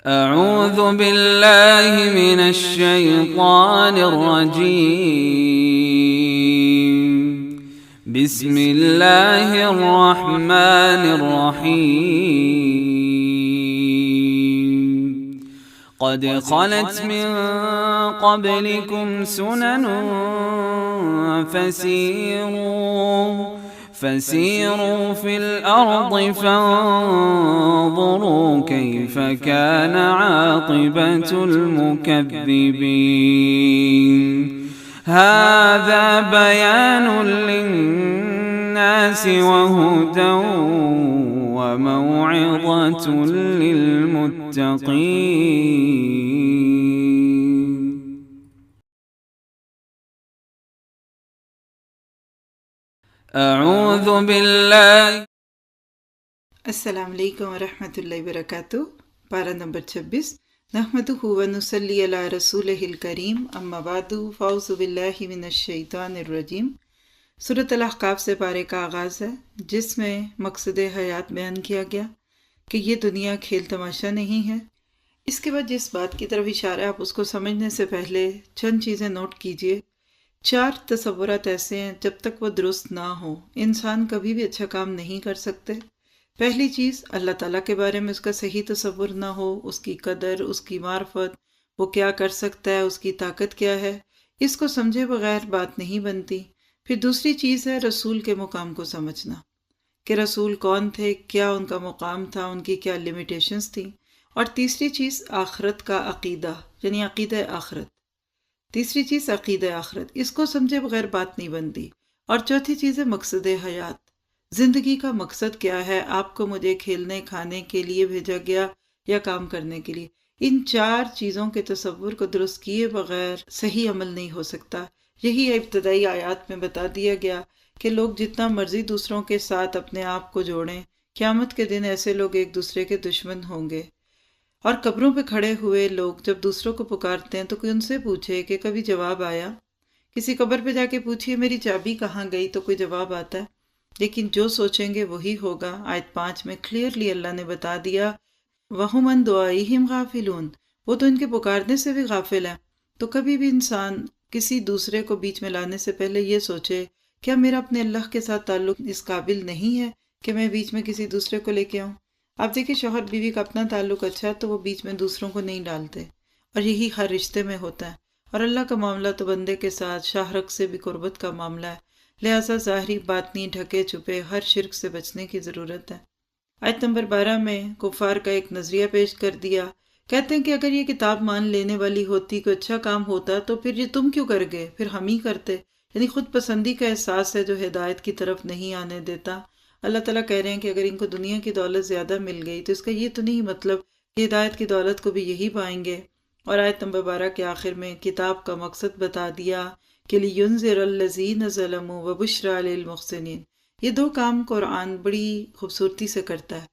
أعوذ بالله من الشيطان الرجيم. بسم الله الرحمن الرحيم. قد خلت من قبلكم سنن فسيروا في الأرض فانظروا كيف كان عاقبة المكذبين. هذا بيان للناس وهدى وموعظة للمتقين. اعوذ باللہ. السلام علیکم ورحمۃ اللہ وبرکاتہ. پارہ نمبر 26. نحمدہ ونصلی علی رسولہ الکریم. اما بعد فاعوذ باللہ من الشیطان الرجیم. سورۃ الاحقاف سے پارے کا آغاز ہے، جس میں مقصد حیات بیان کیا گیا کہ یہ دنیا کھیل تماشا نہیں ہے. اس کے بعد جس بات کی طرف اشارہ ہے، آپ اس کو سمجھنے سے پہلے چند چیزیں نوٹ کیجئے. 4 تصورات ایسے ہیں جب تک وہ درست نہ ہو انسان کبھی بھی اچھا کام نہیں کر سکتے. پہلی چیز، اللہ تعالیٰ کے بارے میں اس کا صحیح تصور نہ ہو، اس کی قدر، اس کی معرفت، وہ کیا کر سکتا ہے، اس کی طاقت کیا ہے، اس کو سمجھے بغیر بات نہیں بنتی. پھر دوسری چیز ہے رسول کے مقام کو سمجھنا، کہ رسول کون تھے، کیا ان کا مقام تھا، ان کی کیا لیمیٹیشنز تھیں. اور تیسری چیز آخرت کا عقیدہ، یعنی عقیدہ آخرت. تیسری چیز عقیدہ آخرت، اس کو سمجھے بغیر بات نہیں بنتی. اور چوتھی چیز ہے مقصد حیات، زندگی کا مقصد کیا ہے، آپ کو مجھے کھیلنے کھانے کے لیے بھیجا گیا یا کام کرنے کے لیے. ان 4 چیزوں کے تصور کو درست کیے بغیر صحیح عمل نہیں ہو سکتا. یہی ابتدائی آیات میں بتا دیا گیا کہ لوگ جتنا مرضی دوسروں کے ساتھ اپنے آپ کو جوڑیں، قیامت کے دن ایسے لوگ ایک دوسرے کے دشمن ہوں گے. اور قبروں پہ کھڑے ہوئے لوگ جب دوسروں کو پکارتے ہیں تو کوئی ان سے پوچھے کہ کبھی جواب آیا. کسی قبر پہ جا کے پوچھئے میری چابی کہاں گئی تو کوئی جواب آتا ہے، لیکن جو سوچیں گے وہی ہوگا. آیت 5 میں کلیئرلی اللہ نے بتا دیا وَهُمْ عَنْ دُعَائِهِمْ غَافِلُونَ، وہ تو ان کے پکارنے سے بھی غافل ہے. تو کبھی بھی انسان کسی دوسرے کو بیچ میں لانے سے پہلے یہ سوچے کیا میرا اپنے اللہ کے ساتھ تعلق اس قابل نہیں ہے کہ میں بیچ میں کسی دوسرے کو لے کے آؤں. آپ دیکھیں شوہر بیوی کا اپنا تعلق اچھا ہے تو وہ بیچ میں دوسروں کو نہیں ڈالتے، اور یہی ہر رشتے میں ہوتا ہے. اور اللہ کا معاملہ تو بندے کے ساتھ شاہ رگ سے بھی قربت کا معاملہ ہے، لہٰذا ظاہری باطنی ڈھکے چھپے ہر شرک سے بچنے کی ضرورت ہے. آیت نمبر 12 میں کفار کا ایک نظریہ پیش کر دیا. کہتے ہیں کہ اگر یہ کتاب مان لینے والی ہوتی، کوئی اچھا کام ہوتا تو پھر یہ تم کیوں کر گئے، پھر ہم ہی کرتے. یعنی خود پسندی کا احساس ہے جو ہدایت کی طرف نہیں آنے دیتا. اللہ تعالیٰ کہہ رہے ہیں کہ اگر ان کو دنیا کی دولت زیادہ مل گئی تو اس کا یہ تو نہیں مطلب کہ ہدایت کی دولت کو بھی یہی پائیں گے. اور آیت نمبر 12 کے آخر میں کتاب کا مقصد بتا دیا کہ لِيُنذِرَ الَّذِينَ ظَلَمُوا وَبُشْرَىٰ لِلْمُحْسِنِينَ. یہ 2 کام قرآن بڑی خوبصورتی سے کرتا ہے.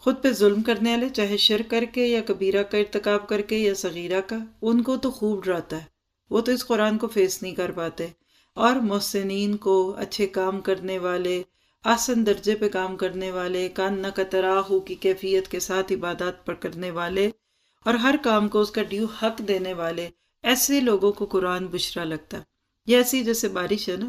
خود پہ ظلم کرنے والے، چاہے شرک کر کے یا کبیرہ کا ارتکاب کر کے یا صغیرہ کا، ان کو تو خوب ڈراتا ہے، وہ تو اس قرآن کو فیس نہیں کر پاتے. اور محسنین کو، اچھے کام کرنے والے، احسن درجے پہ کام کرنے والے، کانک تراہو کی کیفیت کے ساتھ عبادات پر کرنے والے، اور ہر کام کو اس کا ڈیو حق دینے والے، ایسے لوگوں کو قرآن بشرا لگتا ہے. یہ ایسی جیسے بارش ہے نا،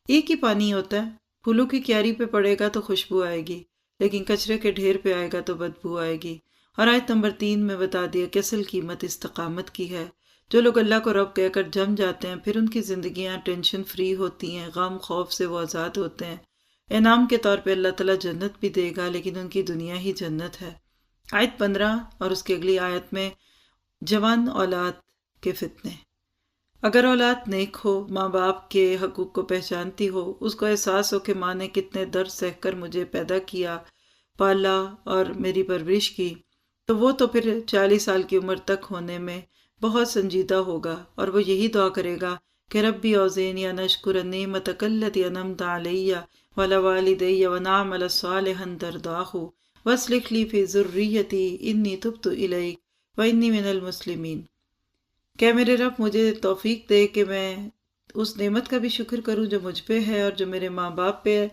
ایک ہی پانی ہوتا ہے، پھولوں کی کیاری پہ پڑے گا تو خوشبو آئے گی، لیکن کچرے کے ڈھیر پہ آئے گا تو بدبو آئے گی. اور آیت نمبر 3 میں بتا دیا کہ اصل قیمت استقامت کی ہے. جو لوگ اللہ کو رب کہہ کر جم جاتے ہیں پھر ان کی زندگیاں ٹینشن فری ہوتی ہیں، غم خوف سے وہ آزاد ہوتے ہیں. انعام کے طور پہ اللہ تعالیٰ جنت بھی دے گا، لیکن ان کی دنیا ہی جنت ہے. آیت 15 اور اس کی اگلی آیت میں جوان اولاد کے فتنے. اگر اولاد نیک ہو، ماں باپ کے حقوق کو پہچانتی ہو، اس کو احساس ہو کہ ماں نے کتنے درد سہ کر مجھے پیدا کیا، پالا اور میری پرورش کی، تو وہ تو پھر 40 سال کی عمر تک ہونے میں بہت سنجیدہ ہوگا، اور وہ یہی دعا کرے گا کہ ربی اوزینی ان اشکر نعمتک التی انعمت علی وعلی والدی ونعمل صالحا ترضاہ واصلح لی فی ذریتی انی تبت الیک وانی من المسلمین. کہ میرے رب مجھے توفیق دے کہ میں اس نعمت کا بھی شکر کروں جو مجھ پہ ہے اور جو میرے ماں باپ پہ ہے،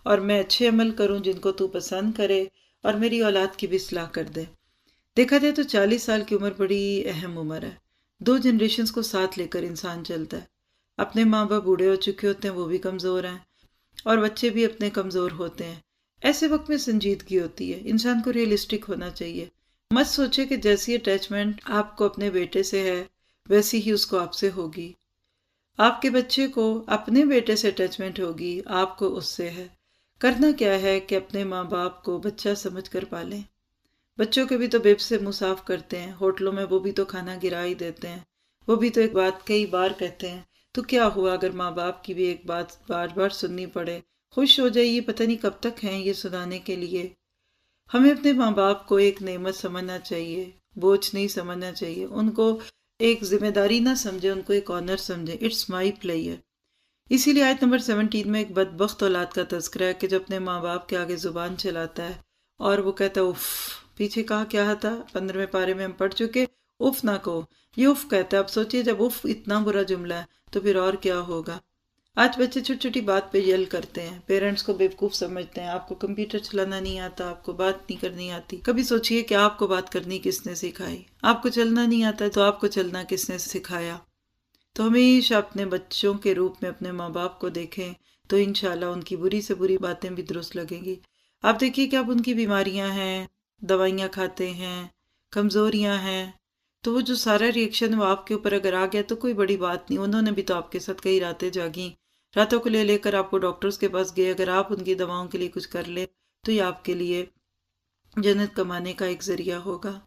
اور میں اچھے عمل کروں جن کو تو پسند کرے، اور میری اولاد کی بھی اصلاح کر دے. دیکھا جائے تو 40 سال کی عمر بڑی اہم عمر ہے، 2 جنریشنز کو ساتھ لے کر انسان چلتا ہے۔ اپنے ماں باپ بوڑھے ہو چکے ہوتے ہیں، وہ بھی کمزور ہیں، اور بچے بھی اپنے کمزور ہوتے ہیں۔ ایسے وقت میں سنجیدگی ہوتی ہے، انسان کو ریئلسٹک ہونا چاہیے۔ مت سوچے کہ جیسی اٹیچمنٹ آپ کو اپنے بیٹے سے ہے ویسی ہی اس کو آپ سے ہوگی۔ آپ کے بچے کو اپنے بیٹے سے اٹیچمنٹ ہوگی، آپ کو اس سے ہے۔ کرنا کیا ہے کہ اپنے ماں باپ کو بچہ سمجھ کر پالیں۔ بچوں کے بھی تو بیب سے منہ صاف کرتے ہیں، ہوٹلوں میں وہ بھی تو کھانا گرا ہی دیتے ہیں، وہ بھی تو ایک بات کئی بار کہتے ہیں۔ تو کیا ہوا اگر ماں باپ کی بھی ایک بات بار بار سننی پڑے؟ خوش ہو جائیے، پتہ نہیں کب تک ہیں یہ سنانے کے لیے۔ ہمیں اپنے ماں باپ کو ایک نعمت سمجھنا چاہیے، بوجھ نہیں سمجھنا چاہیے، ان کو ایک ذمہ داری نہ سمجھے، ان کو ایک آنر سمجھے۔ It's my player. اسی لیے آیت نمبر 17 میں ایک بدبخت اولاد کا تذکرہ ہے کہ جو اپنے ماں باپ کے آگے زبان چلاتا ہے اور وہ کہتا ہے اف۔ پیچھے کہا کیا تھا 15ویں پارے میں ہم پڑھ چکے، اف نہ کہو، یہ اف کہتا ہے۔ اب سوچئے جب اف اتنا برا جملہ ہے تو پھر اور کیا ہوگا۔ آج بچے چھوٹی چھوٹی بات پہ یل کرتے ہیں، پیرنٹس کو بیوقوف سمجھتے ہیں۔ آپ کو کمپیوٹر چلانا نہیں آتا، آپ کو بات نہیں کرنی آتی۔ کبھی سوچئے کہ آپ کو بات کرنی کس نے سکھائی؟ آپ کو چلنا نہیں آتا ہے تو آپ کو چلنا کس نے سکھایا؟ تو ہمیشہ اپنے بچوں کے روپ میں اپنے ماں باپ کو دیکھیں تو انشاءاللہ ان کی بری سے بری باتیں بھی درست لگیں گی۔ آپ دیکھیے کہ اب ان کی بیماریاں ہیں، دوائیاں کھاتے ہیں، کمزوریاں ہیں، تو وہ جو سارا ریئیکشن وہ آپ کے اوپر اگر آ گیا تو کوئی بڑی بات نہیں۔ انہوں نے بھی تو آپ کے ساتھ کئی راتیں جاگیں، راتوں کو لے کر آپ کو ڈاکٹرز کے پاس گئے۔ اگر آپ ان کی دواؤں کے لیے کچھ کر لیں تو یہ آپ کے لیے جنت کمانے کا ایک ذریعہ ہوگا۔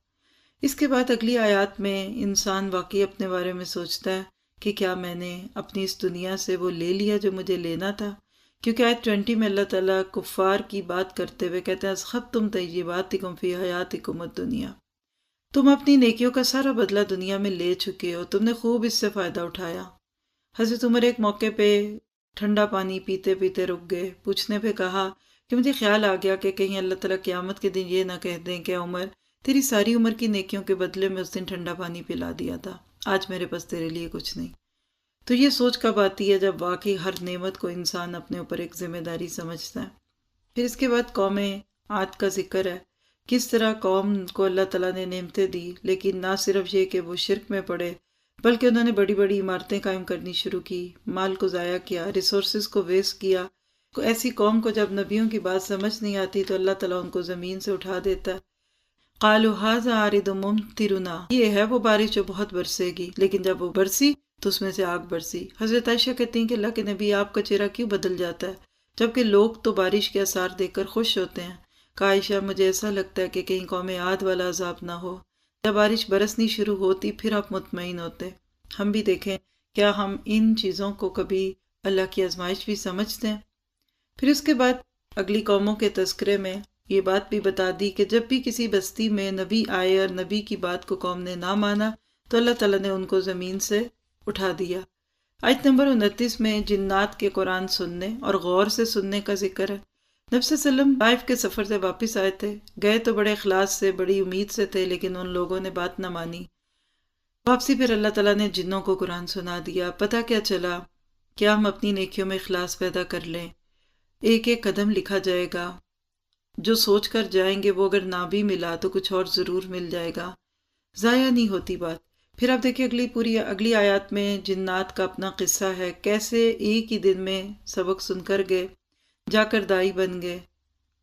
اس کے بعد اگلی آیات میں انسان واقعی اپنے بارے میں سوچتا ہے کہ کیا میں نے اپنی اس دنیا سے وہ لے لیا جو مجھے لینا تھا؟ کیونکہ آیت 20 میں اللہ تعالیٰ کفار کی بات کرتے ہوئے کہتے ہیں اَخَذْتُمْ طَیِّبَاتِکُمْ فِی حَیَاتِکُمُ الدُّنْیَا، تم اپنی نیکیوں کا سارا بدلہ دنیا میں لے چکے ہو، تم نے خوب اس سے فائدہ اٹھایا۔ حضرت عمر ایک موقع پہ ٹھنڈا پانی پیتے پیتے رک گئے، پوچھنے پہ کہا کہ مجھے خیال آ گیا کہ کہیں اللہ تعالیٰ قیامت کے دن یہ نہ کہہ دیں کہ عمر تیری ساری عمر کی نیکیوں کے بدلے میں اس دن ٹھنڈا پانی پلا دیا تھا، آج میرے پاس تیرے لیے کچھ نہیں۔ تو یہ سوچ کب آتی ہے؟ جب واقعی ہر نعمت کو انسان اپنے اوپر ایک ذمہ داری سمجھتا ہے۔ پھر اس کے بعد قوم عاد کا ذکر ہے، کس طرح قوم کو اللہ تعالیٰ نے نعمتیں دی، لیکن نہ صرف یہ کہ وہ شرک میں پڑے بلکہ انہوں نے بڑی بڑی عمارتیں قائم کرنی شروع کی، مال کو ضائع کیا، ریسورسز کو ویسٹ کیا۔ ایسی قوم کو جب نبیوں کی بات سمجھ نہیں آتی تو اللہ تعالیٰ ان کو زمین سے اٹھا دیتا ہے۔ قالوا ھذا عارض ممطرنا، یہ ہے وہ بارش جو بہت برسے گی، لیکن جب وہ برسی تو اس میں سے آگ برسی۔ حضرت عائشہ کہتی ہیں کہ اللہ کے نبی آپ کا چہرہ کیوں بدل جاتا ہے جبکہ لوگ تو بارش کے آثار دیکھ کر خوش ہوتے ہیں؟ کہا عائشہ مجھے ایسا لگتا ہے کہ کہیں قوم عاد والا عذاب نہ ہو، جب بارش برسنی شروع ہوتی پھر آپ مطمئن ہوتے۔ ہم بھی دیکھیں کیا ہم ان چیزوں کو کبھی اللہ کی آزمائش بھی سمجھتے ہیں؟ پھر اس کے بعد اگلی قوموں کے تذکرے میں یہ بات بھی بتا دی کہ جب بھی کسی بستی میں نبی آئے اور نبی کی بات کو قوم نے نہ مانا تو اللہ تعالیٰ نے ان کو زمین سے اٹھا دیا۔ آیت نمبر 29 میں جنات کے قرآن سننے اور غور سے سننے کا ذکر ہے۔ نبی صلی اللہ علیہ وسلم طائف کے سفر سے واپس آئے تھے، گئے تو بڑے اخلاص سے، بڑی امید سے تھے، لیکن ان لوگوں نے بات نہ مانی۔ واپسی پھر اللہ تعالیٰ نے جنوں کو قرآن سنا دیا۔ پتہ کیا چلا؟ کیا ہم اپنی نیکیوں میں اخلاص پیدا کر لیں، ایک ایک قدم لکھا جائے گا، جو سوچ کر جائیں گے وہ اگر نہ بھی ملا تو کچھ اور ضرور مل جائے گا، ضائع نہیں ہوتی بات۔ پھر آپ دیکھیں اگلی آیات میں جنات کا اپنا قصہ ہے، کیسے ایک ہی دن میں سبق سن کر گئے، جا کر دائی بن گئے،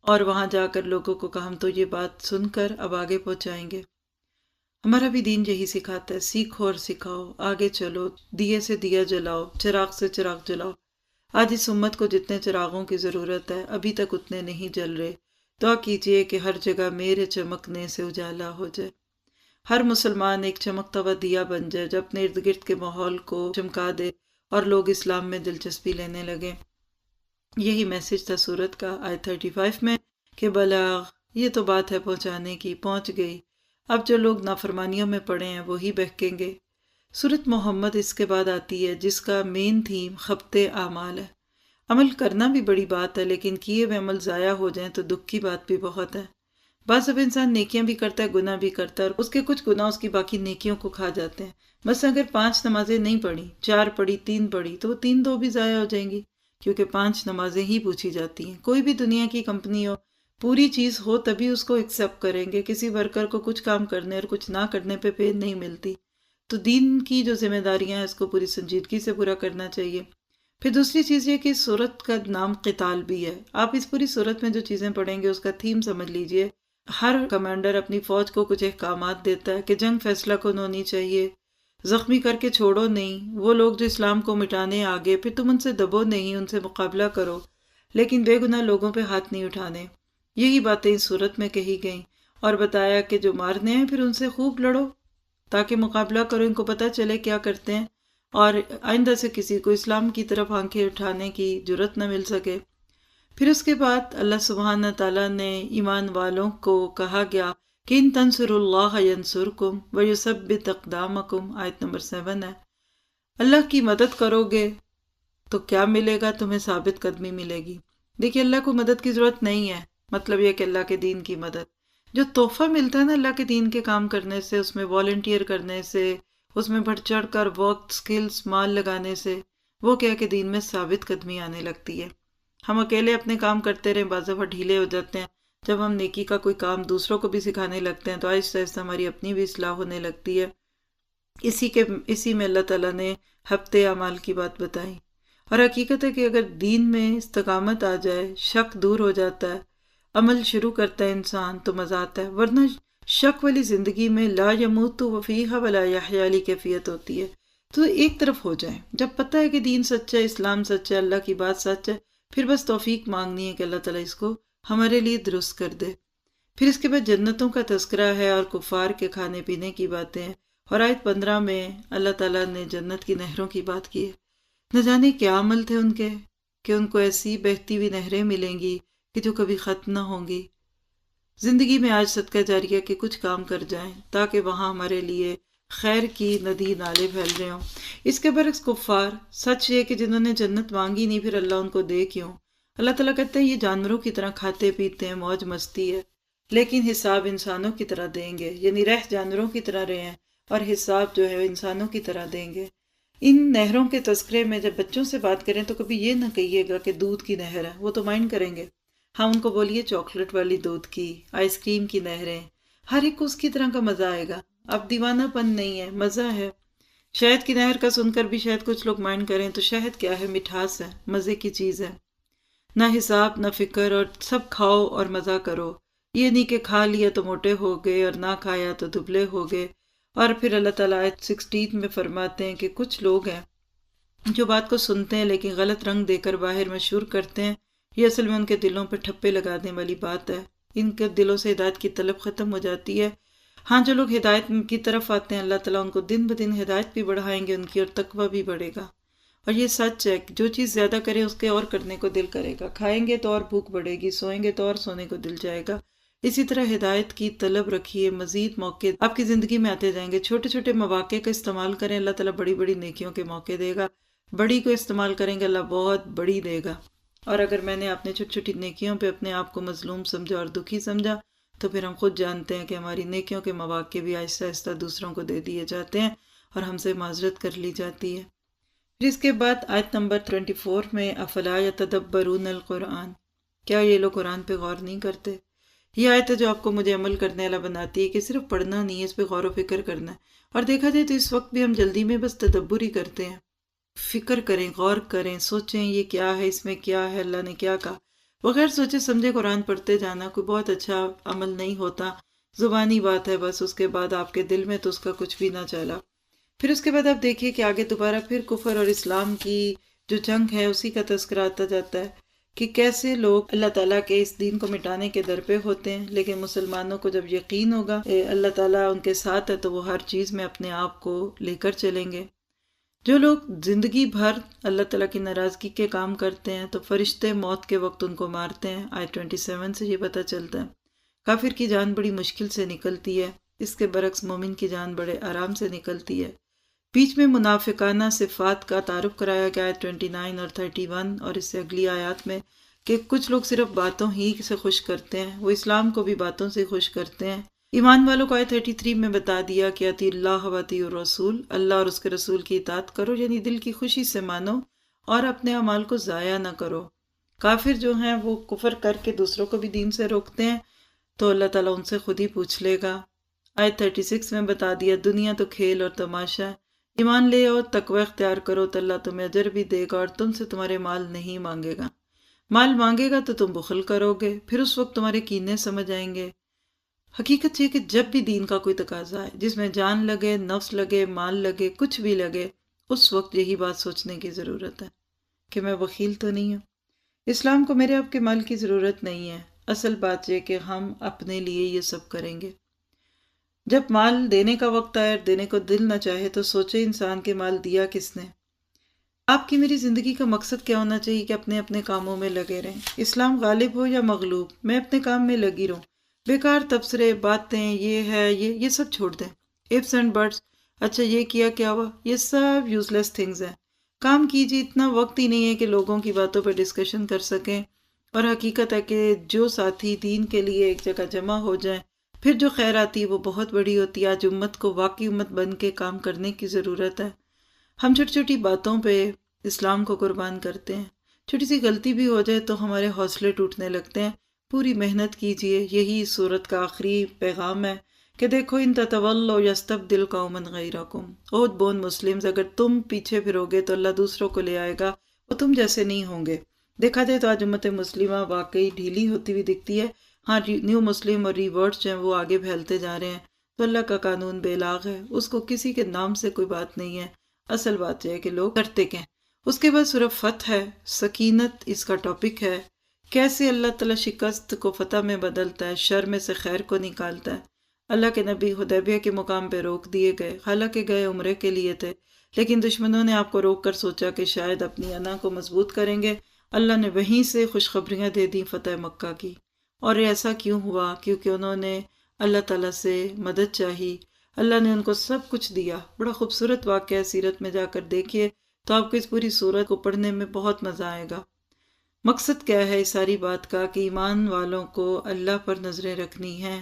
اور وہاں جا کر لوگوں کو کہا ہم تو یہ بات سن کر اب آگے پہنچائیں گے۔ ہمارا بھی دین یہی سکھاتا ہے، سیکھو اور سکھاؤ، آگے چلو، دیے سے دیا جلاؤ، چراغ سے چراغ جلاؤ۔ آج اس امت کو جتنے چراغوں کی ضرورت ہے ابھی تک اتنے نہیں جل رہے۔ دعا کیجئے کہ ہر جگہ میرے چمکنے سے اجالا ہو جائے، ہر مسلمان ایک چمکتا ہوا دیا بن جائے جو اپنے ارد گرد کے ماحول کو چمکا دے اور لوگ اسلام میں دلچسپی لینے لگے۔ یہی میسج تھا سورت کا آیت 35 میں کہ بلاغ، یہ تو بات ہے پہنچانے کی، پہنچ گئی۔ اب جو لوگ نافرمانیوں میں پڑے ہیں وہی بہکیں گے۔ سورت محمد اس کے بعد آتی ہے جس کا مین تھیم خبط اعمال ہے۔ عمل کرنا بھی بڑی بات ہے، لیکن کیے ہوئے عمل ضائع ہو جائیں تو دکھ کی بات بھی بہت ہے۔ بعض اب انسان نیکیاں بھی کرتا ہے، گناہ بھی کرتا ہے، اور اس کے کچھ گناہ اس کی باقی نیکیوں کو کھا جاتے ہیں۔ مثلا اگر 5 نمازیں نہیں پڑھی، 4 پڑھی، 3 پڑھی، تو وہ 3 بھی ضائع ہو جائیں گی، کیونکہ 5 نمازیں ہی پوچھی جاتی ہیں۔ کوئی بھی دنیا کی کمپنی ہو، پوری چیز ہو تبھی اس کو ایکسیپٹ کریں گے. کسی ورکر کو کچھ کام کرنے اور کچھ نہ کرنے پہ پے نہیں ملتی. تو دین کی جو ذمہ داریاں ہیں اس کو پوری سنجیدگی سے پورا کرنا چاہیے. پھر دوسری چیز یہ کہ سورت کا نام قتال بھی ہے. آپ اس پوری سورت میں جو چیزیں پڑھیں گے اس کا تھیم سمجھ لیجئے. ہر کمانڈر اپنی فوج کو کچھ احکامات دیتا ہے کہ جنگ فیصلہ کن ہونی چاہیے، زخمی کر کے چھوڑو نہیں. وہ لوگ جو اسلام کو مٹانے آگے، پھر تم ان سے دبو نہیں، ان سے مقابلہ کرو، لیکن بے گناہ لوگوں پہ ہاتھ نہیں اٹھانے. یہی باتیں اس صورت میں کہی گئیں. اور بتایا کہ جو مارنے ہیں پھر ان سے خوب لڑو تاکہ مقابلہ کرو، ان کو پتہ چلے کیا کرتے ہیں، اور آئندہ سے کسی کو اسلام کی طرف آنکھیں اٹھانے کی جرت نہ مل سکے. پھر اس کے بعد اللہ سبحانہ تعالیٰ نے ایمان والوں کو کہا گیا کہ ان تنصروا اللہ ینصرکم ویثبت اقدامکم، آیت نمبر 7 ہے. اللہ کی مدد کرو گے تو کیا ملے گا؟ تمہیں ثابت قدمی ملے گی. دیکھیے اللہ کو مدد کی ضرورت نہیں ہے، مطلب یہ کہ اللہ کے دین کی مدد. جو تحفہ ملتا ہے نا اللہ کے دین کے کام کرنے سے، اس میں والنٹیئر کرنے سے، اس میں بڑھ چڑھ کر وقت، سکلز، مال لگانے سے، وہ کیا کہ دین میں ثابت قدمی آنے لگتی ہے. ہم اکیلے اپنے کام کرتے رہیں، بعض دفعہ ڈھیلے ہو جاتے ہیں. جب ہم نیکی کا کوئی کام دوسروں کو بھی سکھانے لگتے ہیں تو آہستہ آہستہ ہماری اپنی بھی اصلاح ہونے لگتی ہے. اسی میں اللہ تعالیٰ نے ہفتے اعمال کی بات بتائی. اور حقیقت ہے کہ اگر دین میں استقامت آ جائے، شک دور ہو جاتا ہے، عمل شروع کرتا ہے انسان تو مزہ آتا ہے. ورنہ شک والی زندگی میں لا یموت فیہا ولا یحیا والی کیفیت ہوتی ہے. تو ایک طرف ہو جائے، جب پتہ ہے کہ دین سچا ہے، اسلام سچا ہے، اللہ کی بات سچ ہے، پھر بس توفیق مانگنی ہے کہ اللہ تعالیٰ اس کو ہمارے لیے درست کر دے. پھر اس کے بعد جنتوں کا تذکرہ ہے اور کفار کے کھانے پینے کی باتیں ہیں. اور آیت 15 میں اللہ تعالیٰ نے جنت کی نہروں کی بات کی ہے. نہ جانے کیا عمل تھے ان کے کہ ان کو ایسی بہتی ہوئی نہریں ملیں گی کہ جو کبھی ختم نہ ہوں گی. زندگی میں آج صدقہ جاریہ کے کچھ کام کر جائیں تاکہ وہاں ہمارے لیے خیر کی ندی نالے پھیل رہے ہوں. اس کے برعکس کفار، سچ یہ کہ جنہوں نے جنت مانگی نہیں پھر اللہ ان کو دے کیوں؟ اللہ تعالیٰ کہتے ہیں یہ جانوروں کی طرح کھاتے پیتے ہیں، موج مستی ہے، لیکن حساب انسانوں کی طرح دیں گے. یعنی رہ جانوروں کی طرح رہے ہیں اور حساب جو ہے انسانوں کی طرح دیں گے. ان نہروں کے تذکرے میں جب بچوں سے بات کریں تو کبھی یہ نہ کہیے گا کہ دودھ کی نہر ہے، وہ تو مائنڈ کریں گے. ہاں ان کو بولیے چاکلیٹ والی دودھ کی، آئس کریم کی نہریں، ہر ایک کو اس کی طرح کا مزہ آئے گا. اب دیوانہ پن نہیں ہے، مزہ ہے. شہد کی نہر کا سن کر بھی شاید کچھ لوگ مائنڈ کریں تو شہد کیا ہے، مٹھاس ہے، مزے کی چیز ہے. نہ حساب نہ فکر، اور سب کھاؤ اور مزہ کرو. یہ نہیں کہ کھا لیا تو موٹے ہو گئے اور نہ کھایا تو دبلے ہو گئے. اور پھر اللہ تعالیٰ آیت 16 میں فرماتے ہیں کہ کچھ لوگ ہیں جو بات کو سنتے ہیں لیکن غلط رنگ دے کر باہر مشہور کرتے ہیں. یہ اصل میں ان کے دلوں پہ ٹھپے لگانے والی بات ہے. ان کے دلوں سے ہدایت کی طلب ختم ہو جاتی ہے. ہاں جو لوگ ہدایت کی طرف آتے ہیں اللہ تعالیٰ ان کو دن بدن ہدایت بھی بڑھائیں گے ان کی، اور تقویٰ بھی بڑھے گا. اور یہ سچ ہے کہ جو چیز زیادہ کرے اس کے اور کرنے کو دل کرے گا. کھائیں گے تو اور بھوک بڑھے گی، سوئیں گے تو اور سونے کو دل جائے گا. اسی طرح ہدایت کی طلب رکھیے، مزید موقع آپ کی زندگی میں آتے جائیں گے. چھوٹے چھوٹے مواقع کا استعمال کریں، اللہ تعالیٰ بڑی بڑی نیکیوں کے موقع دے گا. بڑی کو استعمال کریں گے اللہ بہت بڑی دے گا. اور اگر میں نے اپنے چھوٹی چھوٹی نیکیوں پہ اپنے آپ کو مظلوم سمجھا اور دکھی سمجھا تو پھر ہم خود جانتے ہیں کہ ہماری نیکیوں کے مواقع بھی آہستہ آہستہ دوسروں کو دے دیے جاتے ہیں اور ہم سے معذرت کر لی جاتی ہے. پھر اس کے بعد آیت نمبر 24 میں افلا یتدبرون القرآن، کیا یہ لوگ قرآن پہ غور نہیں کرتے؟ یہ آیت ہے جو آپ کو مجھے عمل کرنے والا بناتی ہے کہ صرف پڑھنا نہیں ہے، اس پہ غور و فکر کرنا ہے. اور دیکھا جائے تو اس وقت بھی ہم جلدی میں بس تدبر ہی کرتے ہیں. فکر کریں، غور کریں، سوچیں یہ کیا ہے، اس میں کیا ہے، اللہ نے کیا کہا. بغیر سوچے سمجھے قرآن پڑھتے جانا کوئی بہت اچھا عمل نہیں ہوتا، زبانی بات ہے بس. اس کے بعد آپ کے دل میں تو اس کا کچھ بھی نہ چلا. پھر اس کے بعد آپ دیکھیے کہ آگے دوبارہ پھر کفر اور اسلام کی جو جنگ ہے اسی کا تذکرہ آتا جاتا ہے کہ کیسے لوگ اللہ تعالیٰ کے اس دین کو مٹانے کے در پہ ہوتے ہیں. لیکن مسلمانوں کو جب یقین ہوگا اللہ تعالیٰ ان کے ساتھ ہے تو وہ ہر چیز میں اپنے آپ کو لے کر چلیں گے. جو لوگ زندگی بھر اللہ تعالیٰ کی ناراضگی کے کام کرتے ہیں تو فرشتے موت کے وقت ان کو مارتے ہیں. آیت 27 سے یہ پتہ چلتا ہے. کافر کی جان بڑی مشکل سے نکلتی ہے، اس کے برعکس مومن کی جان بڑے آرام سے نکلتی ہے. بیچ میں منافقانہ صفات کا تعارف کرایا گیا ہے 29 اور 31 اور اس سے اگلی آیات میں کہ کچھ لوگ صرف باتوں ہی سے خوش کرتے ہیں، وہ اسلام کو بھی باتوں سے خوش کرتے ہیں. ایمان والوں کو آیت 33 میں بتا دیا کہ اطیع اللہ و اطیع الرسول، اللہ اور اس کے رسول کی اطاعت کرو، یعنی دل کی خوشی سے مانو اور اپنے اعمال کو ضائع نہ کرو. کافر جو ہیں وہ کفر کر کے دوسروں کو بھی دین سے روکتے ہیں تو اللہ تعالیٰ ان سے خود ہی پوچھ لے گا۔ آیت 36 میں بتا دیا دنیا تو کھیل اور تماشا ہے، ایمان لے اور تقوی اختیار کرو تو اللہ تمہیں اجر بھی دے گا اور تم سے تمہارے مال نہیں مانگے گا۔ مال مانگے گا تو تم بخل کرو گے، پھر اس وقت تمہارے کینے سمجھ آئیں گے۔ حقیقت یہ کہ جب بھی دین کا کوئی تقاضا ہے جس میں جان لگے، نفس لگے، مال لگے، کچھ بھی لگے، اس وقت یہی بات سوچنے کی ضرورت ہے کہ میں بخیل تو نہیں ہوں۔ اسلام کو میرے آپ کے مال کی ضرورت نہیں ہے، اصل بات یہ کہ ہم اپنے لیے یہ سب کریں گے۔ جب مال دینے کا وقت آئے اور دینے کو دل نہ چاہے تو سوچے انسان کے مال دیا کس نے۔ آپ کی میری زندگی کا مقصد کیا ہونا چاہیے کہ اپنے اپنے کاموں میں لگے رہیں، اسلام غالب ہو یا مغلوب، میں اپنے کام میں لگی رہوں، بیکار تبصرے، باتیں، یہ ہے یہ سب چھوڑ دیں۔ ifs اینڈ بٹس، اچھا یہ کیا ہوا، یہ سب یوز لیس تھنگز ہیں۔ کام کیجیے، اتنا وقت ہی نہیں ہے کہ لوگوں کی باتوں پہ ڈسکشن کر سکیں، اور حقیقت ہے کہ جو ساتھی دین کے لیے ایک جگہ جمع ہو جائیں پھر جو خیر آتی ہے وہ بہت بڑی ہوتی ہے۔ آج امت کو واقعی امت بن کے کام کرنے کی ضرورت ہے۔ ہم چھوٹی چھوٹی باتوں پہ اسلام کو قربان کرتے ہیں، چھوٹی سی غلطی بھی ہو جائے تو ہمارے حوصلے ٹوٹنے لگتے ہیں۔ پوری محنت کیجئے، یہی سورت کا آخری پیغام ہے کہ دیکھو ان تتولوا یستبدل قوما غیرکم، عہد بون مسلمز، اگر تم پیچھے پھرو گے تو اللہ دوسروں کو لے آئے گا، وہ تم جیسے نہیں ہوں گے۔ دیکھا جائے تو آج امت مسلمہ واقعی ڈھیلی ہوتی ہوئی دکھتی ہے۔ ہاں، نیو مسلم اور ریورڈز جو ہیں وہ آگے پھیلتے جا رہے ہیں، تو اللہ کا قانون بے لاغ ہے، اس کو کسی کے نام سے کوئی بات نہیں ہے، اصل بات یہ ہے کہ لوگ کرتے کیا ہیں۔ اس کے بعد سورہ فتح ہے، سکینت اس کا ٹاپک ہے، کیسے اللہ تعالیٰ شکست کو فتح میں بدلتا ہے، شر میں سے خیر کو نکالتا ہے۔ اللہ کے نبی حدیبیہ کے مقام پہ روک دیے گئے، حالانکہ گئے عمرے کے لیے تھے، لیکن دشمنوں نے آپ کو روک کر سوچا کہ شاید اپنی انا کو مضبوط کریں گے۔ اللہ نے وہیں سے خوشخبریاں دے دیں فتح مکہ کی۔ اور ایسا کیوں ہوا؟ کیونکہ انہوں نے اللہ تعالیٰ سے مدد چاہی، اللہ نے ان کو سب کچھ دیا۔ بڑا خوبصورت واقعہ ہے، سیرت میں جا کر دیکھیے تو آپ کو اس پوری سورت کو پڑھنے میں بہت مزہ آئے گا۔ مقصد کیا ہے اس ساری بات کا کہ ایمان والوں کو اللہ پر نظریں رکھنی ہیں،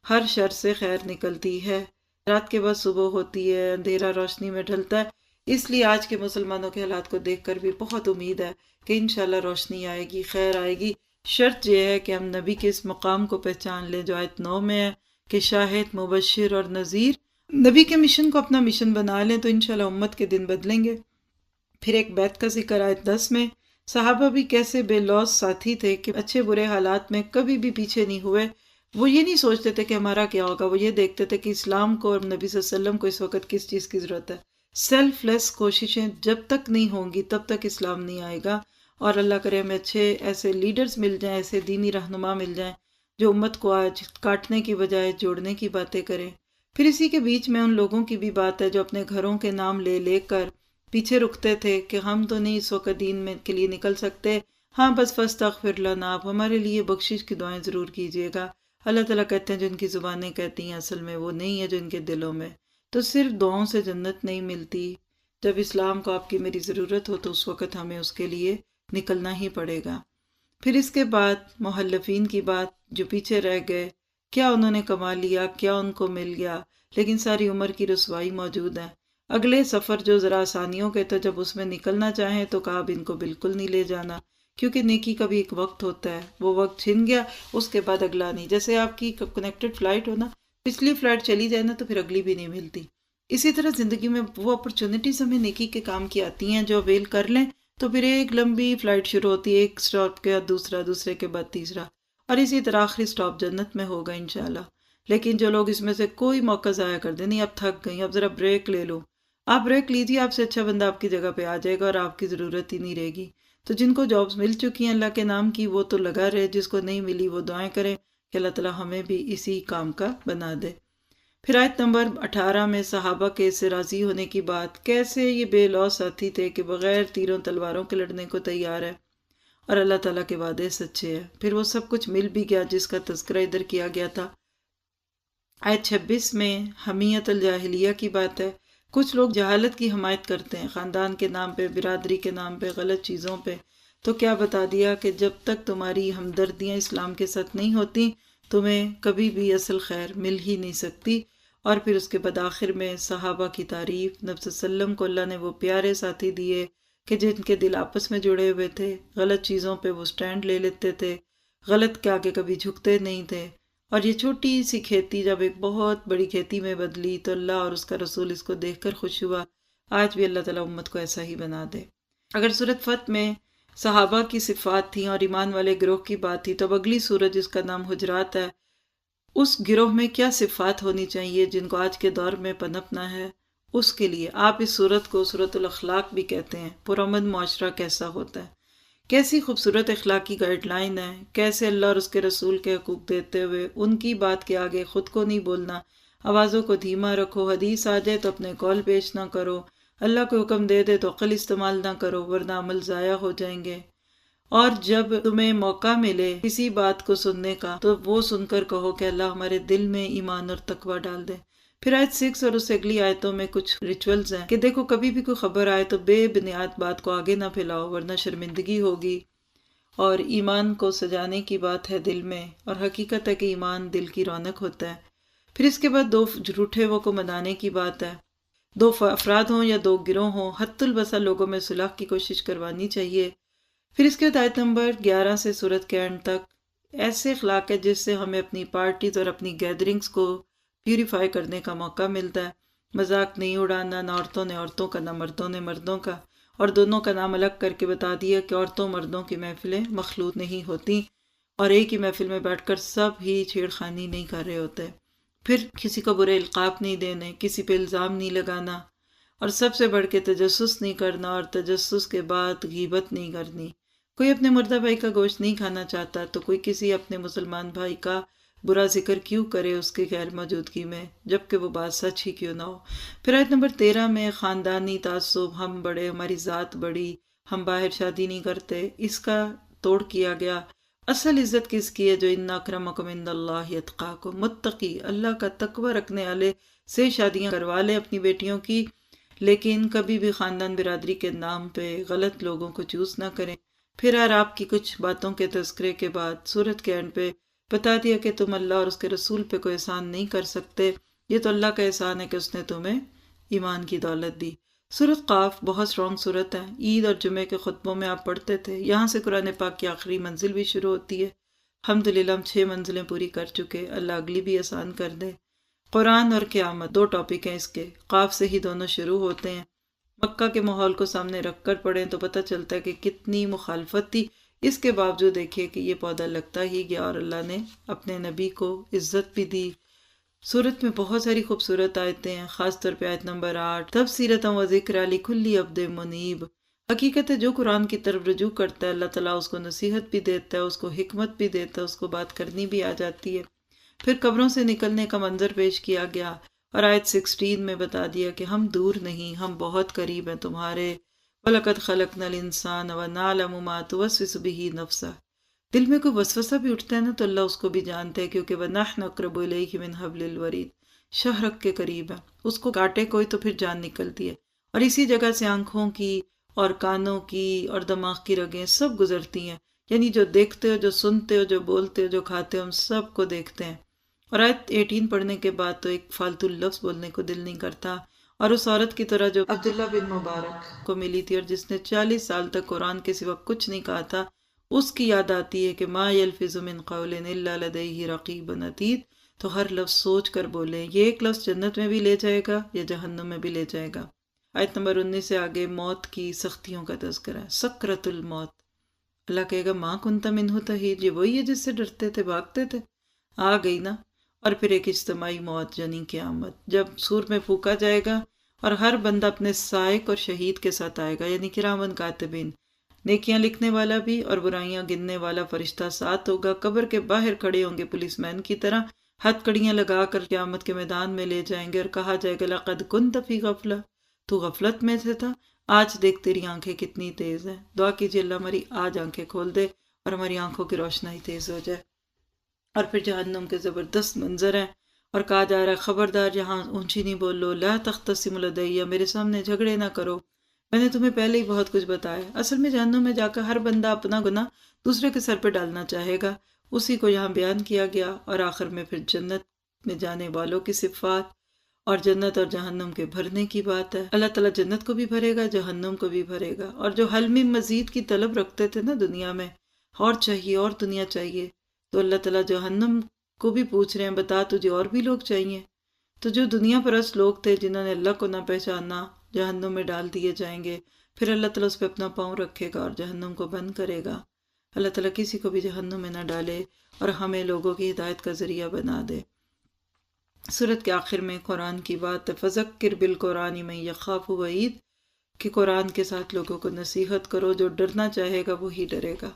ہر شر سے خیر نکلتی ہے، رات کے بعد صبح ہوتی ہے، اندھیرا روشنی میں ڈھلتا ہے۔ اس لیے آج کے مسلمانوں کے حالات کو دیکھ کر بھی بہت امید ہے کہ انشاءاللہ روشنی آئے گی، خیر آئے گی۔ شرط یہ ہے کہ ہم نبی کے اس مقام کو پہچان لیں جو آیت 9 میں ہے کہ شاہد، مبشر اور نذیر۔ نبی کے مشن کو اپنا مشن بنا لیں تو انشاءاللہ امت کے دن بدلیں گے۔ پھر ایک بیت کا ذکر آیت 10 میں، صحابہ بھی کیسے بے لوث ساتھی تھے کہ اچھے برے حالات میں کبھی بھی پیچھے نہیں ہوئے۔ وہ یہ نہیں سوچتے تھے کہ ہمارا کیا ہوگا، وہ یہ دیکھتے تھے کہ اسلام کو اور نبی صلی اللہ علیہ وسلم کو اس وقت کس چیز کی ضرورت ہے۔ سیلف لیس کوششیں جب تک نہیں ہوں گی تب تک اسلام نہیں آئے گا۔ اور اللہ کرے ہمیں اچھے ایسے لیڈرز مل جائیں، ایسے دینی رہنما مل جائیں جو امت کو آج کاٹنے کی بجائے جوڑنے کی باتیں کریں۔ پھر اسی کے بیچ میں ان لوگوں کی بھی بات ہے جو اپنے گھروں کے نام لے لے کر پیچھے رکتے تھے کہ ہم تو نہیں اس وقت دین میں کے لیے نکل سکتے، ہاں بس فاستغفر لنا، آپ ہمارے لیے بخشش کی دعائیں ضرور کیجیے گا۔ اللہ تعالیٰ کہتے ہیں جو ان کی زبانیں کہتی ہیں اصل میں وہ نہیں ہے جو ان کے دلوں میں۔ تو صرف دعاؤں سے جنت نہیں ملتی، جب اسلام کو آپ کی میری ضرورت ہو تو اس وقت ہمیں اس کے لیے نکلنا ہی پڑے گا۔ پھر اس کے بعد محلفین کی بات، جو پیچھے رہ گئے، کیا انہوں نے کما لیا، کیا ان کو مل گیا، لیکن ساری عمر کی رسوائی موجود ہے۔ اگلے سفر جو ذرا آسانیوں کے تو جب اس میں نکلنا چاہیں تو کہا اب ان کو بالکل نہیں لے جانا، کیونکہ نیکی کا بھی ایک وقت ہوتا ہے، وہ وقت چھن گیا، اس کے بعد اگلا نہیں۔ جیسے آپ کی کنیکٹڈ فلائٹ ہو نا، پچھلی فلائٹ چلی جائے نا تو پھر اگلی بھی نہیں ملتی۔ اسی طرح زندگی میں وہ اپرچونٹیز ہمیں نیکی کے کام کی آتی ہیں جو اویل کر لیں تو پھر ایک لمبی فلائٹ شروع ہوتی ہے، ایک سٹاپ کے بعد دوسرا، دوسرے کے بعد تیسرا، اور اسی طرح آخری سٹاپ جنت میں ہوگا انشاءاللہ۔ لیکن جو لوگ اس میں سے کوئی موقع ضائع کر دیں، نہیں اب تھک گئی، اب ذرا بریک لے لو، آپ بریک لیجیے، آپ سے اچھا بندہ آپ کی جگہ پہ آ جائے گا اور آپ کی ضرورت ہی نہیں رہے گی۔ تو جن کو جابز مل چکی ہیں اللہ کے نام کی وہ تو لگا رہے، جس کو نہیں ملی وہ دعائیں کریں کہ اللہ تعالیٰ ہمیں بھی اسی کام کا بنا دے۔ پھر آیت نمبر 18 میں صحابہ کے اس سے راضی ہونے کی بات، کیسے یہ بے لوث ساتھی تھے کہ بغیر تیروں تلواروں کے لڑنے کو تیار ہے، اور اللہ تعالیٰ کے وعدے سچے ہیں۔ پھر وہ سب کچھ مل بھی گیا جس کا تذکرہ ادھر کیا گیا تھا۔ آیت 26 میں حمیت الجاہلیہ کی بات ہے، کچھ لوگ جہالت کی حمایت کرتے ہیں، خاندان کے نام پہ، برادری کے نام پہ، غلط چیزوں پہ۔ تو کیا بتا دیا کہ جب تک تمہاری ہمدردیاں اسلام کے ساتھ نہیں ہوتی تمہیں کبھی بھی اصل خیر مل ہی نہیں سکتی۔ اور پھر اس کے بعد آخر میں صحابہ کی تعریف، نبی صلی اللہ علیہ وسلم کو اللہ نے وہ پیارے ساتھی دیے کہ جن کے دل آپس میں جڑے ہوئے تھے، غلط چیزوں پہ وہ سٹینڈ لے لیتے تھے، غلط کے آگے کبھی جھکتے نہیں تھے، اور یہ چھوٹی سی کھیتی جب ایک بہت بڑی کھیتی میں بدلی تو اللہ اور اس کا رسول اس کو دیکھ کر خوش ہوا۔ آج بھی اللہ تعالیٰ امت کو ایسا ہی بنا دے۔ اگر سورۃ فتح میں صحابہ کی صفات تھیں اور ایمان والے گروہ کی بات تھی، تو اب اگلی سورت جس کا نام حجرات ہے، اس گروہ میں کیا صفات ہونی چاہیے جن کو آج کے دور میں پنپنا ہے؟ اس کے لیے آپ اس سورت کو سورۃ الاخلاق بھی کہتے ہیں۔ پرامن معاشرہ کیسا ہوتا ہے، کیسی خوبصورت اخلاقی گائیڈ لائن ہے، کیسے اللہ اور اس کے رسول کے حقوق دیتے ہوئے ان کی بات کے آگے خود کو نہیں بولنا، آوازوں کو دھیما رکھو، حدیث آ جائے تو اپنے قول پیش نہ کرو، اللہ کو حکم دے دے تو عقل استعمال نہ کرو ورنہ عمل ضائع ہو جائیں گے، اور جب تمہیں موقع ملے کسی بات کو سننے کا تو وہ سن کر کہو کہ اللہ ہمارے دل میں ایمان اور تقوی ڈال دے۔ پھر آیت 6 اور اس سے اگلی آیتوں میں کچھ ریچولز ہیں کہ دیکھو کبھی بھی کوئی خبر آئے تو بے بنیاد بات کو آگے نہ پھیلاؤ ورنہ شرمندگی ہوگی، اور ایمان کو سجانے کی بات ہے دل میں، اور حقیقت ہے کہ ایمان دل کی رونق ہوتا ہے۔ پھر اس کے بعد 2 جھوٹے وہ کو منانے کی بات ہے، 2 افراد ہوں یا 2 گروہ ہوں، حت البصر لوگوں میں صلح کی کوشش کروانی چاہیے۔ پھر اس کے بعد آیت نمبر 11 سے سورت کے اینڈ تک ایسے اخلاق ہے جس سے ہمیں اپنی پارٹیز اور اپنی گیدرنگز کو پیوریفائی کرنے کا موقع ملتا ہے۔ مذاق نہیں اڑانا، نہ عورتوں نے عورتوں کا نہ مردوں نے مردوں کا، اور دونوں کا نام الگ کر کے بتا دیا کہ عورتوں مردوں کی محفلیں مخلوط نہیں ہوتی، اور ایک ہی محفل میں بیٹھ کر سب ہی چھیڑ خانی نہیں کر رہے ہوتے۔ پھر کسی کو برے القاب نہیں دینے، کسی پہ الزام نہیں لگانا، اور سب سے بڑھ کے تجسس نہیں کرنا، اور تجسس کے بعد غیبت نہیں کرنی۔ کوئی اپنے مردہ بھائی کا گوشت نہیں کھانا چاہتا تو کوئی کسی اپنے مسلمان بھائی کا برا ذکر کیوں کرے اس کی غیر موجودگی میں، جبکہ وہ بات سچ ہی کیوں نہ ہو۔ پھر آیت نمبر 13 میں خاندانی تعصب، ہم بڑے، ہماری ذات بڑی، ہم باہر شادی نہیں کرتے، اس کا توڑ کیا گیا۔ اصل عزت کس کی ہے؟ جو ان اکرمکم عند اللہ اتقاکم، متقی، اللہ کا تقوی رکھنے والے سے شادیاں کروا لے اپنی بیٹیوں کی، لیکن کبھی بھی خاندان برادری کے نام پہ غلط لوگوں کو چوز نہ کریں۔ پھر آپ کی کچھ باتوں کے تذکرے کے بعد سورت کے اینڈ پہ بتا دیا کہ تم اللہ اور اس کے رسول پہ کوئی احسان نہیں کر سکتے، یہ تو اللہ کا احسان ہے کہ اس نے تمہیں ایمان کی دولت دی۔ سورت قاف بہت سٹرونگ سورت ہے، عید اور جمعے کے خطبوں میں آپ پڑھتے تھے، یہاں سے قرآن پاک کی آخری منزل بھی شروع ہوتی ہے۔ الحمدللہ ہم 6 منزلیں پوری کر چکے، اللہ اگلی بھی آسان کر دے۔ قرآن اور قیامت 2 ٹاپک ہیں اس کے، قاف سے ہی دونوں شروع ہوتے ہیں۔ مکہ کے ماحول کو سامنے رکھ کر پڑھیں تو پتہ چلتا ہے کہ کتنی مخالفت تھی، اس کے باوجود دیکھیے کہ یہ پودا لگتا ہی گیا اور اللہ نے اپنے نبی کو عزت بھی دی۔ سورت میں بہت ساری خوبصورت آیتیں ہیں، خاص طور پہ آیت نمبر 8، تبصرۃ و ذکر لکل عبد منیب۔ حقیقت ہے جو قرآن کی طرف رجوع کرتا ہے اللہ تعالیٰ اس کو نصیحت بھی دیتا ہے، اس کو حکمت بھی دیتا ہے، اس کو بات کرنی بھی آ جاتی ہے۔ پھر قبروں سے نکلنے کا منظر پیش کیا گیا، اور آیت 16 میں بتا دیا کہ ہم دور نہیں، ہم بہت قریب ہیں تمہارے۔ وَلَقَدْ خَلَقْنَا الْإِنسَانَ وَنَعْلَمُ مَا تُوَسْوِسُ بِهِ نَفْسُهُ۔ دل میں کوئی وسوسہ بھی اٹھتا ہے نا تو اللہ اس کو بھی جانتا ہے، کیونکہ وَنَحْنُ أَقْرَبُ إِلَيْهِ مِنْ حَبْلِ الْوَرِيدِ، شہرک کے قریب ہے، اس کو کاٹے کوئی تو پھر جان نکلتی ہے، اور اسی جگہ سے آنکھوں کی اور کانوں کی اور دماغ کی رگیں سب گزرتی ہیں، یعنی جو دیکھتے ہو، جو سنتے ہو، جو بولتے ہو، جو کھاتے ہو، ہم سب کو دیکھتے ہیں۔ اور آیت 18 پڑھنے کے بعد تو ایک فالتو لفظ بولنے کو دل نہیں کرتا، اور اس عورت کی طرح جو عبداللہ بن مبارک کو ملی تھی اور جس نے 40 سال تک قرآن کے سوا کچھ نہیں کہا تھا، اس کی یاد آتی ہے کہ ما یلفظ من قول الا لدیہ رقیب عتید، تو ہر لفظ سوچ کر بولیں، یہ ایک لفظ جنت میں بھی لے جائے گا یا جہنم میں بھی لے جائے گا۔ آیت نمبر 19 سے آگے موت کی سختیوں کا تذکرہ ہے، سکرۃ الموت۔ اللہ کہے گا ما کنت منہ تحید، یہ وہی ہے جس سے ڈرتے تھے، بھاگتے تھے، آ گئی نا۔ اور پھر ایک اجتماعی موت یعنی قیامت، جب سور میں پھونکا جائے گا اور ہر بندہ اپنے سائق اور شہید کے ساتھ آئے گا، یعنی کرامن کاتبین، نیکیاں لکھنے والا بھی اور برائیاں گننے والا فرشتہ ساتھ ہوگا۔ قبر کے باہر کھڑے ہوں گے پولیس مین کی طرح، ہتھ کڑیاں لگا کر قیامت کے میدان میں لے جائیں گے اور کہا جائے گا لقد کنت فی غفلہ، تو غفلت میں سے تھا، آج دیکھ تیری آنکھیں کتنی تیز ہیں۔ دعا کیجیے اللہ ہماری آج آنکھیں کھول دے اور ہماری آنکھوں کی روشنائی تیز ہو جائے۔ اور پھر جہنم کے زبردست منظر ہیں، اور کہا جا رہا ہے خبردار یہاں اونچی نہیں بولو، لا تختصموا لدی، میرے سامنے جھگڑے نہ کرو، میں نے تمہیں پہلے ہی بہت کچھ بتایا۔ اصل میں جہنم میں جا کر ہر بندہ اپنا گناہ دوسرے کے سر پہ ڈالنا چاہے گا، اسی کو یہاں بیان کیا گیا، اور آخر میں پھر جنت میں جانے والوں کی صفات، اور جنت اور جہنم کے بھرنے کی بات ہے۔ اللہ تعالیٰ جنت کو بھی بھرے گا، جہنم کو بھی بھرے گا۔ اور جو حل میں مزید کی طلب رکھتے تھے نا دنیا میں، اور چاہیے اور دنیا چاہیے، تو اللہ تعالیٰ جہنم کو بھی پوچھ رہے ہیں بتا تجھے اور بھی لوگ چاہیے؟ تو جو دنیا پرست لوگ تھے جنہوں نے اللہ کو نہ پہچانا، جہنم میں ڈال دیے جائیں گے۔ پھر اللہ تعالیٰ اس پہ اپنا پاؤں رکھے گا اور جہنم کو بند کرے گا۔ اللہ تعالیٰ کسی کو بھی جہنم میں نہ ڈالے اور ہمیں لوگوں کی ہدایت کا ذریعہ بنا دے۔ سورت کے آخر میں قرآن کی بات ہے، فذکر بالقرآن من یخاف وعید، کہ قرآن کے ساتھ لوگوں کو نصیحت کرو، جو ڈرنا چاہے گا وہی ڈرے گا۔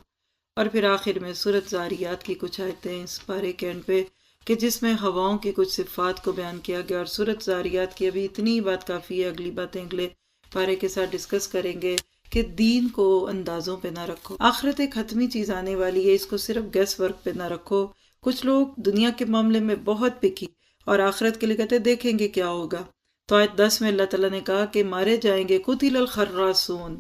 اور پھر آخر میں سورت زاریات کی کچھ آیتیں اس پارے کے اینڈ پہ کہ جس میں ہواؤں کی کچھ صفات کو بیان کیا گیا۔ اور سورت زاریات کی ابھی اتنی ہی بات کافی ہے، اگلی باتیں اگلے پارے کے ساتھ ڈسکس کریں گے کہ دین کو اندازوں پہ نہ رکھو، آخرت ایک حتمی چیز آنے والی ہے، اس کو صرف گیس ورک پہ نہ رکھو۔ کچھ لوگ دنیا کے معاملے میں بہت پکی اور آخرت کے لیے کہتے دیکھیں گے کیا ہوگا۔ تو آیت 10 میں اللہ تعالیٰ نے کہا کہ مارے جائیں گے قتل الخراسون،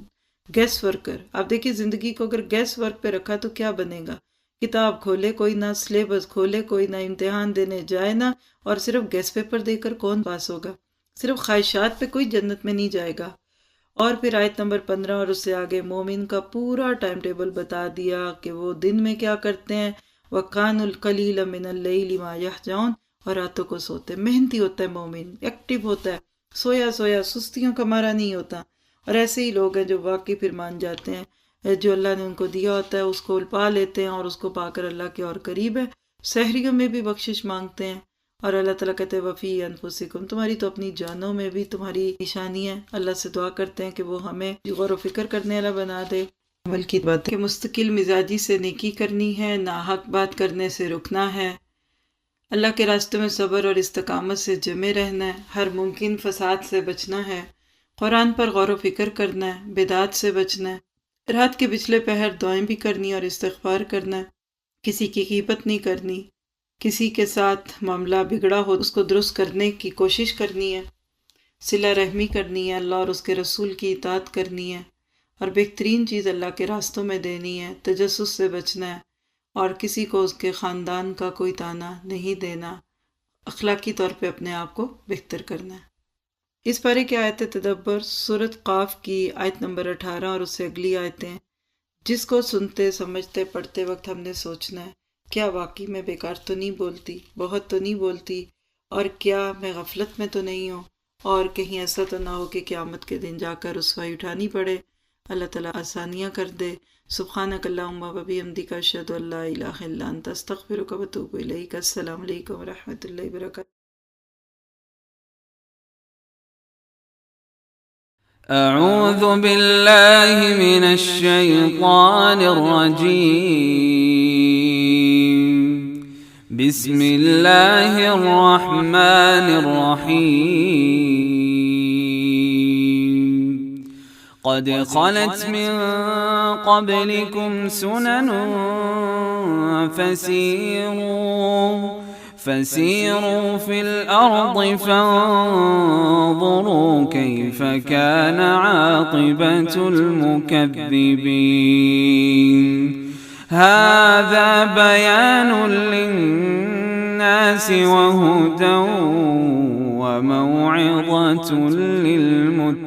گیس ورکر۔ آپ دیکھیے زندگی کو اگر گیس ورک پہ رکھا تو کیا بنے گا؟ کتاب کھولے کوئی نہ، سلیبس کھولے کوئی نہ، امتحان دینے جائے نہ، اور صرف گیس پیپر دے کر کون پاس ہوگا؟ صرف خواہشات پہ کوئی جنت میں نہیں جائے گا۔ اور پھر آیت نمبر 15 اور اس سے آگے مومن کا پورا ٹائم ٹیبل بتا دیا کہ وہ دن میں کیا کرتے ہیں، وَكَانُوا الْقَلِيلَ مِنَ اللَّيْلِ مَا يَهْجَعُونَ، اور راتوں کو سوتے، محنتی ہوتا ہے مومن، ایکٹیو ہوتا ہے، سویا سویا سستیوں کا مارا نہیں ہوتا۔ اور ایسے ہی لوگ ہیں جو واقعی پھر مان جاتے ہیں، جو اللہ نے ان کو دیا ہوتا ہے اس کو پا لیتے ہیں اور اس کو پا کر اللہ کے اور قریب ہے۔ سحریوں میں بھی بخشش مانگتے ہیں، اور اللہ تعالیٰ کہتے ہیں وفی انفسکم، تمہاری تو اپنی جانوں میں بھی تمہاری نشانی ہے۔ اللہ سے دعا کرتے ہیں کہ وہ ہمیں غور و فکر کرنے والا بنا دے۔ عمل کی بات ہے کہ مستقل مزاجی سے نیکی کرنی ہے، ناحق بات کرنے سے رکنا ہے، اللہ کے راستے میں صبر اور استقامت سے جمے رہنا ہے، ہر ممکن فساد سے بچنا ہے، قرآن پر غور و فکر کرنا ہے، بدعات سے بچنا ہے، رات کے پچھلے پہر دعائیں بھی کرنی اور استغفار کرنا ہے، کسی کی غیبت نہیں کرنی، کسی کے ساتھ معاملہ بگڑا ہو اس کو درست کرنے کی کوشش کرنی ہے، صلہ رحمی کرنی ہے، اللہ اور اس کے رسول کی اطاعت کرنی ہے، اور بہترین چیز اللہ کے راستوں میں دینی ہے، تجسس سے بچنا ہے، اور کسی کو اس کے خاندان کا کوئی تانا نہیں دینا، اخلاقی طور پہ اپنے آپ کو بہتر کرنا ہے۔ اس پارے کی آیت تدبر سورت قاف کی آیت نمبر 18 اور اس سے اگلی آیتیں، جس کو سنتے سمجھتے پڑھتے وقت ہم نے سوچنا ہے کیا واقعی میں بیکار تو نہیں بولتی، بہت تو نہیں بولتی، اور کیا میں غفلت میں تو نہیں ہوں، اور کہیں ایسا تو نہ ہو کہ قیامت کے دن جا کر رسوائی اٹھانی پڑے۔ اللہ تعالیٰ آسانیاں کر دے۔ سبحانک اللہم و بحمدک، اشہد ان لا الہ الا انت، استغفرک و اتوب الیک۔ السلام علیکم و رحمۃ اللہ وبرکاتہ۔ أعوذ بالله من الشيطان الرجيم. بسم الله الرحمن الرحيم. قد خلت من قبلكم سنن فسيروا في الأرض فانظروا كيف كان عاقبة المكذبين. هذا بيان للناس وهدى وموعظة للمتقين.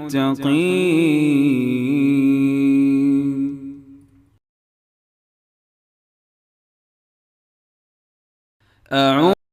أعوذ